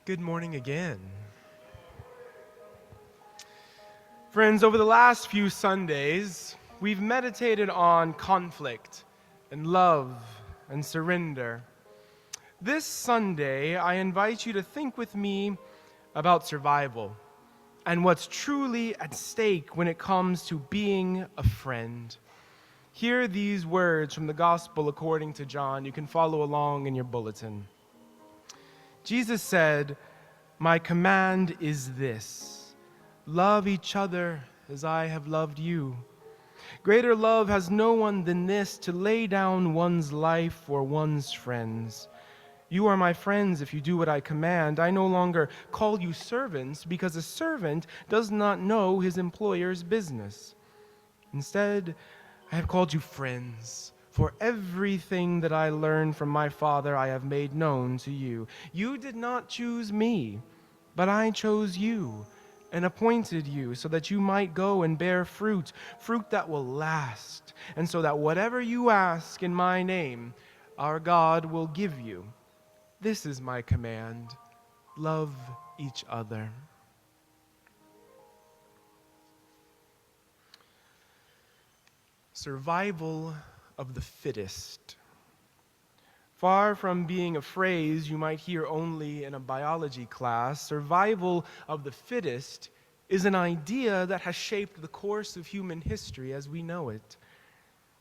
Good morning again. Friends, over the last few Sundays, we've meditated on conflict and love and surrender. This Sunday, I invite you to think with me about survival and what's truly at stake when it comes to being a friend. Hear these words from the Gospel according to John. You can follow along in your bulletin. Jesus said, "My command is this: love each other as I have loved you. Greater love has no one than this, to lay down one's life for one's friends. You are my friends if you do what I command. I no longer call you servants, because a servant does not know his employer's business. Instead, I have called you friends, for everything that I learned from my Father I have made known to you. You did not choose me, but I chose you and appointed you so that you might go and bear fruit that will last, and so that whatever you ask in my name, our God will give you. This is my command: love each other." Survival of the fittest. Far from being a phrase you might hear only in a biology class, survival of the fittest is an idea that has shaped the course of human history as we know it.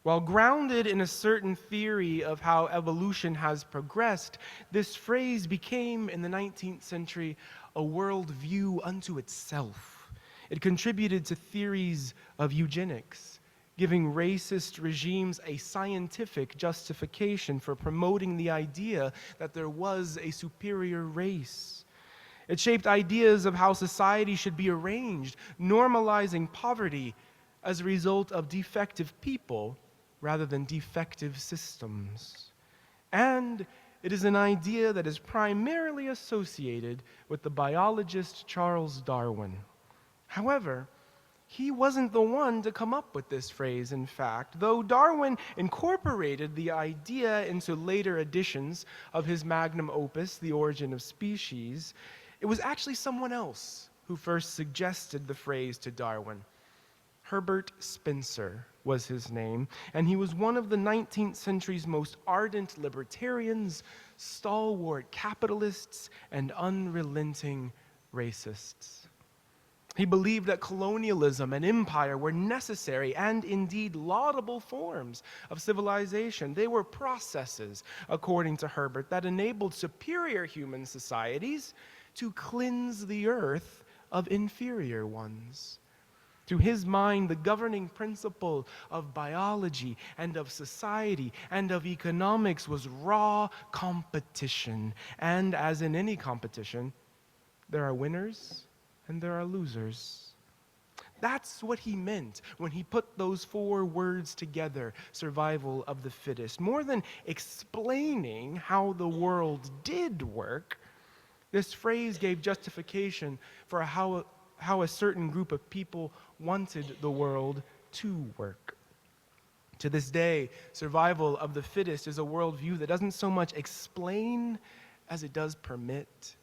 While grounded in a certain theory of how evolution has progressed, this phrase became, in the 19th century, a worldview unto itself. It contributed to theories of eugenics, giving racist regimes a scientific justification for promoting the idea that there was a superior race. It shaped ideas of how society should be arranged, normalizing poverty as a result of defective people rather than defective systems. And it is an idea that is primarily associated with the biologist Charles Darwin. However, he wasn't the one to come up with this phrase, in fact. Though Darwin incorporated the idea into later editions of his magnum opus, The Origin of Species, it was actually someone else who first suggested the phrase to Darwin. Herbert Spencer was his name, and he was one of the 19th century's most ardent libertarians, stalwart capitalists, and unrelenting racists. He believed that colonialism and empire were necessary and indeed laudable forms of civilization. They were processes, according to Herbert, that enabled superior human societies to cleanse the earth of inferior ones. To his mind, the governing principle of biology and of society and of economics was raw competition. And as in any competition, there are winners and there are losers. That's what he meant when he put those four words together: survival of the fittest. More than explaining how the world did work, this phrase gave justification for how a certain group of people wanted the world to work. To this day, survival of the fittest is a worldview that doesn't so much explain as it does permits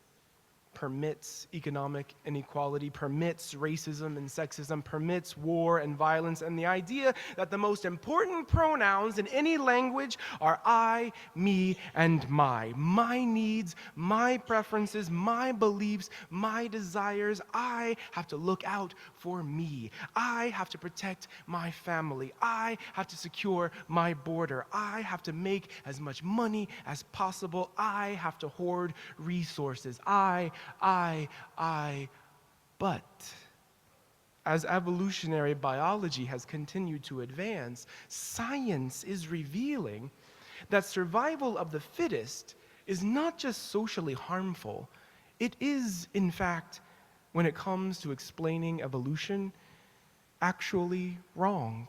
economic inequality, permits racism and sexism, permits war and violence, and the idea that the most important pronouns in any language are I, me, and my. My needs, my preferences, my beliefs, my desires. I have to look out for me. I have to protect my family. I have to secure my border. I have to make as much money as possible. I have to hoard resources. But as evolutionary biology has continued to advance, science is revealing that survival of the fittest is not just socially harmful. It is, in fact, when it comes to explaining evolution, actually wrong.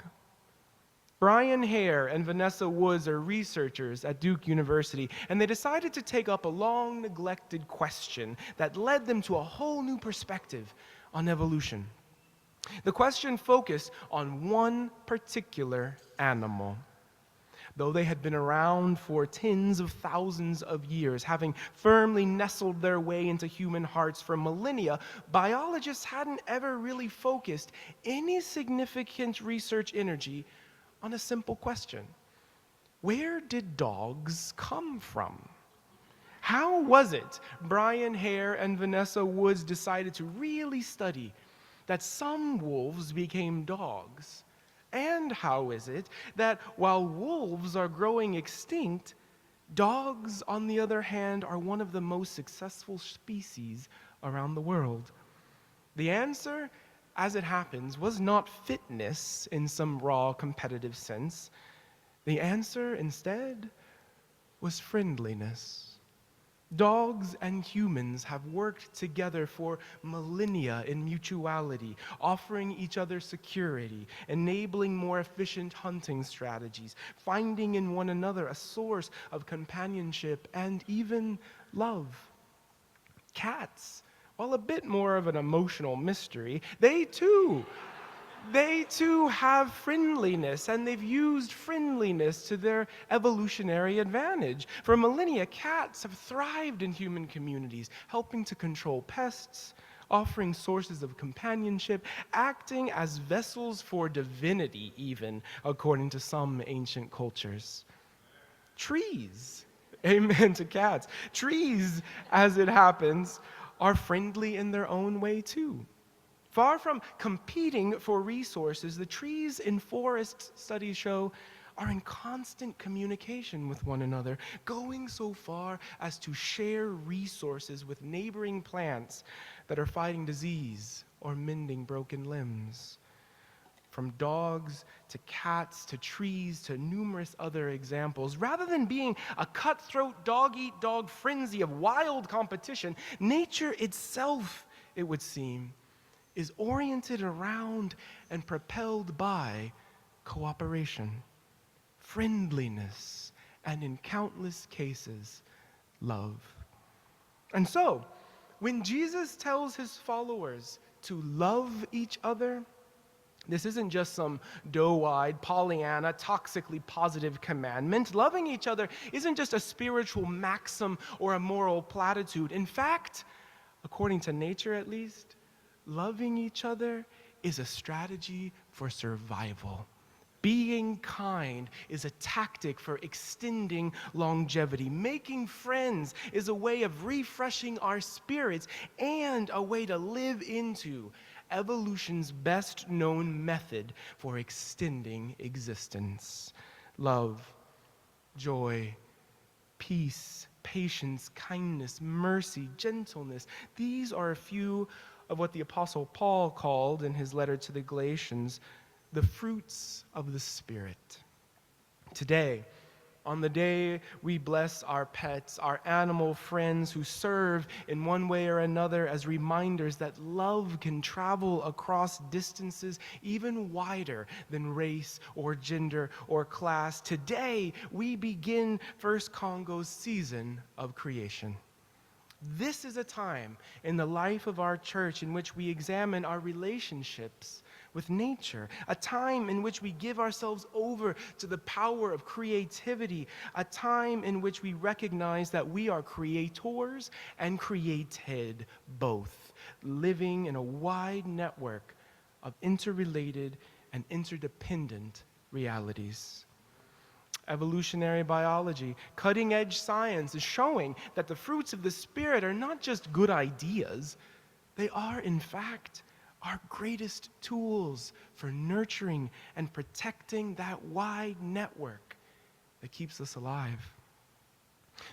Brian Hare and Vanessa Woods are researchers at Duke University, and they decided to take up a long-neglected question that led them to a whole new perspective on evolution. The question focused on one particular animal. Though they had been around for tens of thousands of years, having firmly nestled their way into human hearts for millennia, biologists hadn't ever really focused any significant research energy on a simple question. Where did dogs come from? How was it Brian Hare and Vanessa Woods decided to really study that some wolves became dogs? And how is it that while wolves are growing extinct, dogs, on the other hand, are one of the most successful species around the world? The answer, as it happens, was not fitness in some raw competitive sense. The answer, instead, was friendliness. Dogs and humans have worked together for millennia in mutuality, offering each other security, enabling more efficient hunting strategies, finding in one another a source of companionship and even love. Cats, while a bit more of an emotional mystery, they too have friendliness, and they've used friendliness to their evolutionary advantage. For millennia, cats have thrived in human communities, helping to control pests, offering sources of companionship, acting as vessels for divinity even, according to some ancient cultures. Trees, amen to cats. Trees, as it happens, are friendly in their own way too. Far from competing for resources, the trees in forest, studies show, are in constant communication with one another, going so far as to share resources with neighboring plants that are fighting disease or mending broken limbs. From dogs to cats to trees to numerous other examples, rather than being a cutthroat dog-eat-dog frenzy of wild competition, nature itself, it would seem, is oriented around and propelled by cooperation, friendliness, and in countless cases, love. And so, when Jesus tells his followers to love each other, this isn't just some doe-eyed, Pollyanna, toxically positive commandment. Loving each other isn't just a spiritual maxim or a moral platitude. In fact, according to nature at least, loving each other is a strategy for survival. Being kind is a tactic for extending longevity. Making friends is a way of refreshing our spirits and a way to live into evolution's best known method for extending existence. Love, joy, peace, patience, kindness, mercy, gentleness. These are a few of what the Apostle Paul called in his letter to the Galatians, the fruits of the Spirit. Today, on the day we bless our pets, our animal friends who serve in one way or another as reminders that love can travel across distances even wider than race or gender or class. Today, we begin First Congo's season of creation. This is a time in the life of our church in which we examine our relationships with nature, a time in which we give ourselves over to the power of creativity, a time in which we recognize that we are creators and created both, living in a wide network of interrelated and interdependent realities. Evolutionary biology, cutting-edge science is showing that the fruits of the Spirit are not just good ideas. They are, in fact, our greatest tools for nurturing and protecting that wide network that keeps us alive.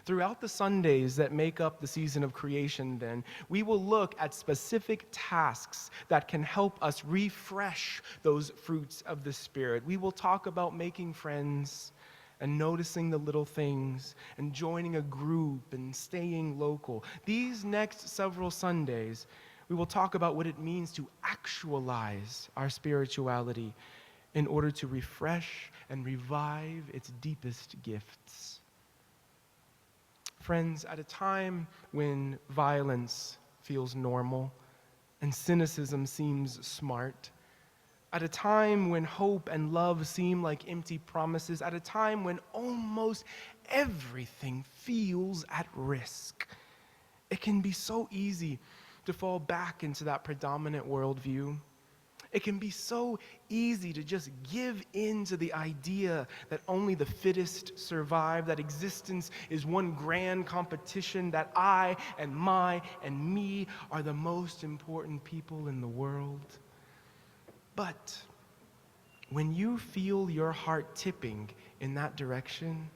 Throughout the Sundays that make up the season of creation, then, we will look at specific tasks that can help us refresh those fruits of the Spirit. We will talk about making friends and noticing the little things and joining a group and staying local. These next several Sundays, we will talk about what it means to actualize our spirituality in order to refresh and revive its deepest gifts. Friends, at a time when violence feels normal and cynicism seems smart, at a time when hope and love seem like empty promises, at a time when almost everything feels at risk. It can be so easy to fall back into that predominant worldview. It can be so easy to just give in to the idea that only the fittest survive, that existence is one grand competition, that I and my and me are the most important people in the world. But when you feel your heart tipping in that direction,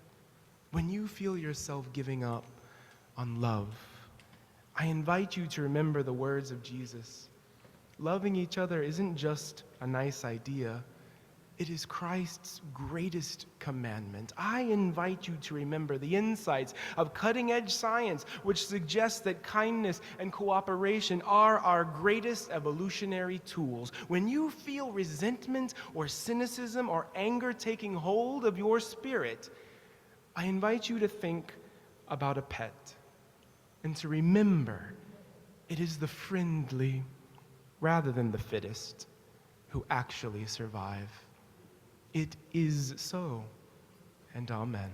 when you feel yourself giving up on love, I invite you to remember the words of Jesus. Loving each other isn't just a nice idea. It is Christ's greatest commandment. I invite you to remember the insights of cutting-edge science, which suggests that kindness and cooperation are our greatest evolutionary tools. When you feel resentment or cynicism or anger taking hold of your spirit, I invite you to think about a pet and to remember it is the friendly rather than the fittest who actually survive. It is so, and amen.